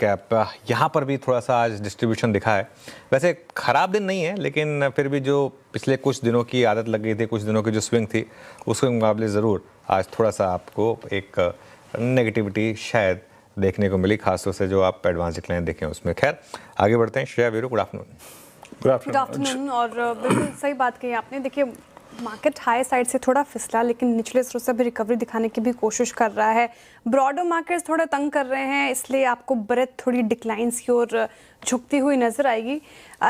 Cap यहाँ पर भी थोड़ा सा आज डिस्ट्रीब्यूशन दिखा है। वैसे ख़राब दिन नहीं है, लेकिन फिर भी जो पिछले कुछ दिनों की आदत लग गई थी, कुछ दिनों की जो स्विंग थी, उसके मुकाबले ज़रूर आज थोड़ा सा आपको एक नेगेटिविटी शायद देखने को मिली, खासतौर से जो आप एडवांस डिक्लाइन देखें उसमें। खैर आगे बढ़ते हैं। Shreya Veeru, good afternoon. Good afternoon. और बिल्कुल सही बात कही आपने। देखिए, मार्केट हाई साइड से थोड़ा फिसला, लेकिन निचले स्रोत से भी रिकवरी दिखाने की भी कोशिश कर रहा है। ब्रॉडर मार्केट्स थोड़ा तंग कर रहे हैं, इसलिए आपको ब्रेथ थोड़ी डिक्लाइंस की ओर झुकती हुई नजर आएगी।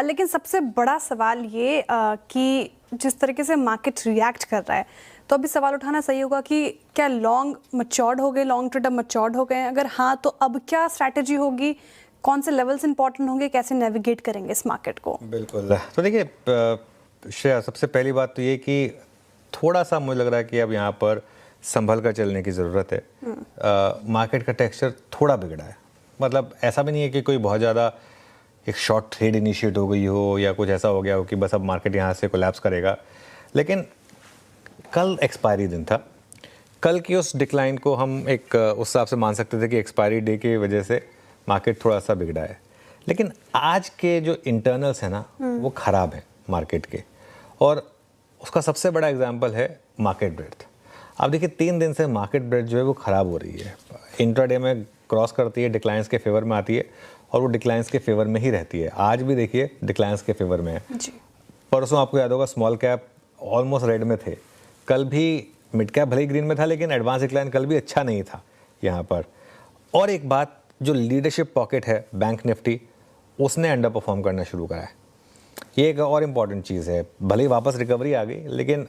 लेकिन सबसे बड़ा सवाल ये कि जिस तरीके से मार्केट रिएक्ट कर रहा है, तो अभी सवाल उठाना सही होगा कि क्या लॉन्ग मच्योर्ड हो गए, लॉन्ग ट्रेडर मच्योर्ड हो गए? अगर हाँ, तो अब क्या स्ट्रैटेजी होगी, कौन से लेवल्स इंपॉर्टेंट होंगे, कैसे नेविगेट करेंगे इस मार्केट को? बिल्कुल। तो देखिए श्रेया, सबसे पहली बात तो ये कि थोड़ा सा मुझे लग रहा है कि अब यहाँ पर संभल कर चलने की ज़रूरत है। मार्केट का टेक्सचर थोड़ा बिगड़ा है। मतलब ऐसा भी नहीं है कि कोई बहुत ज़्यादा एक शॉर्ट ट्रेड इनिशिएट हो गई हो या कुछ ऐसा हो गया हो कि बस अब मार्केट यहाँ से कोलैप्स करेगा। लेकिन कल एक्सपायरी दिन था। कल की उस डिक्लाइन को हम एक उस हिसाब से मान सकते थे कि एक्सपायरी डे की वजह से मार्केट थोड़ा सा बिगड़ा है। लेकिन आज के जो इंटरनल्स हैं ना, वो ख़राब है मार्केट के, और उसका सबसे बड़ा एग्जांपल है मार्केट ब्रेड्थ। आप देखिए 3 दिन से मार्केट ब्रेड्थ जो है वो ख़राब हो रही है। इंट्राडे में क्रॉस करती है, डिक्लाइंस के फेवर में आती है, और वो डिक्लाइंस के फेवर में ही रहती है। आज भी देखिए डिक्लाइंस के फेवर में है। परसों आपको याद होगा स्मॉल कैप ऑलमोस्ट रेड में थे। कल भी मिड कैप भले ही ग्रीन में था, लेकिन एडवांस डिक्लाइन कल भी अच्छा नहीं था यहाँ पर। और एक बात, जो लीडरशिप पॉकेट है बैंक निफ्टी, उसने अंडर परफॉर्म करना शुरू करा है। ये एक और इम्पॉर्टेंट चीज़ है। भले ही वापस रिकवरी आ गई, लेकिन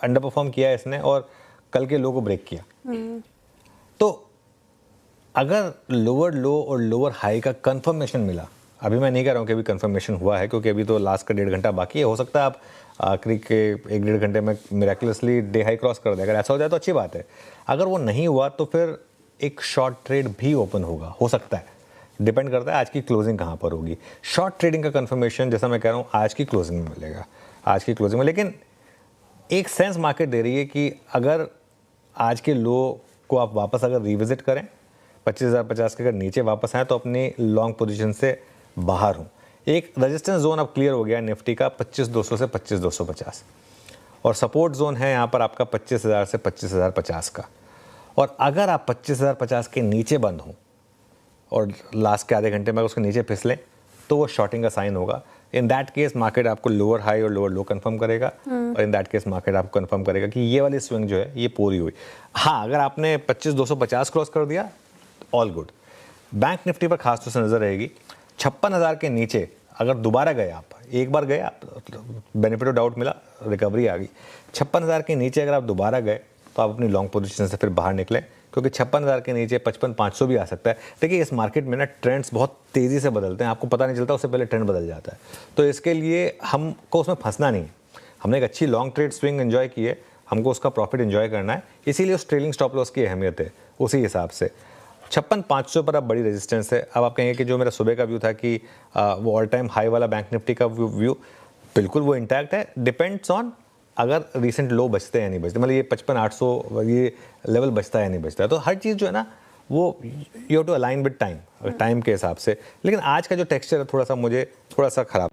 अंडर परफॉर्म किया इसने और कल के लो को ब्रेक किया। तो अगर लोअर लो और लोअर हाई का कंफर्मेशन मिला, अभी मैं नहीं कह रहा हूँ कि अभी कंफर्मेशन हुआ है, क्योंकि अभी तो लास्ट का 1.5 घंटा बाकी है। हो सकता है आप आखिरी के 1-1.5 घंटे में मिराकुलसली डे हाई क्रॉस कर दे। अगर ऐसा हो जाए तो अच्छी बात है। अगर वो नहीं हुआ तो फिर एक शॉर्ट ट्रेड भी ओपन होगा, हो सकता है। डिपेंड करता है आज की क्लोजिंग कहाँ पर होगी। शॉर्ट ट्रेडिंग का कंफर्मेशन, जैसा मैं कह रहा हूँ, आज की क्लोजिंग में मिलेगा, आज की क्लोजिंग में। लेकिन एक सेंस मार्केट दे रही है कि अगर आज के लो को आप वापस अगर रिविजिट करें, 25,050 के अगर नीचे वापस आए, तो अपनी लॉन्ग पोजीशन से बाहर हूँ। एक रेजिस्टेंस जोन अब क्लियर हो गया निफ्टी का 25,200 से 25,250, और सपोर्ट जोन है यहाँ पर आपका 25,000 से 25,050 का। और अगर आप 25,050 के नीचे बंद हों और लास्ट के आधे घंटे में उसके नीचे फिसलें, तो वो शॉर्टिंग का साइन होगा। इन दैट केस मार्केट आपको लोअर हाई और लोअर लो कंफर्म करेगा, और इन दैट केस मार्केट आपको कंफर्म करेगा कि ये वाली स्विंग जो है ये पूरी हुई। हाँ, अगर आपने 25,250 क्रॉस कर दिया, ऑल गुड। बैंक निफ्टी पर खास तौर से नजर रहेगी 56,000 के नीचे। अगर दोबारा गए आप, एक बार गए आप, बेनिफिट ऑफ डाउट मिला, रिकवरी आ गई। 56,000 के नीचे अगर आप दोबारा गए, तो आप अपनी लॉन्ग पोजीशन से फिर बाहर निकले, क्योंकि 56,000 के नीचे 55,500 भी आ सकता है। देखिए, इस मार्केट में ना ट्रेंड्स बहुत तेज़ी से बदलते हैं, आपको पता नहीं चलता, उससे पहले ट्रेंड बदल जाता है। तो इसके लिए हमको उसमें फंसना नहीं है। हमने एक अच्छी लॉन्ग ट्रेड स्विंग एंजॉय की है, हमको उसका प्रॉफिट एंजॉय करना है। इसीलिए उस ट्रेलिंग स्टॉप लॉस की अहमियत है। उसी हिसाब से 56,500 पर अब बड़ी रेजिस्टेंस है। अब आप कहेंगे कि जो मेरा सुबह का व्यू था कि वो ऑल टाइम हाई वाला बैंक निफ्टी का व्यू, बिल्कुल वो इंटैक्ट है। डिपेंड्स ऑन अगर रीसेंट लो बचते हैं या नहीं बचते, मतलब ये 55,800 ये लेवल बचता है या नहीं बचता है। तो हर चीज़ जो है ना, वो you have to align with time, time के हिसाब से। लेकिन आज का जो टेक्सचर है थोड़ा सा मुझे थोड़ा सा ख़राब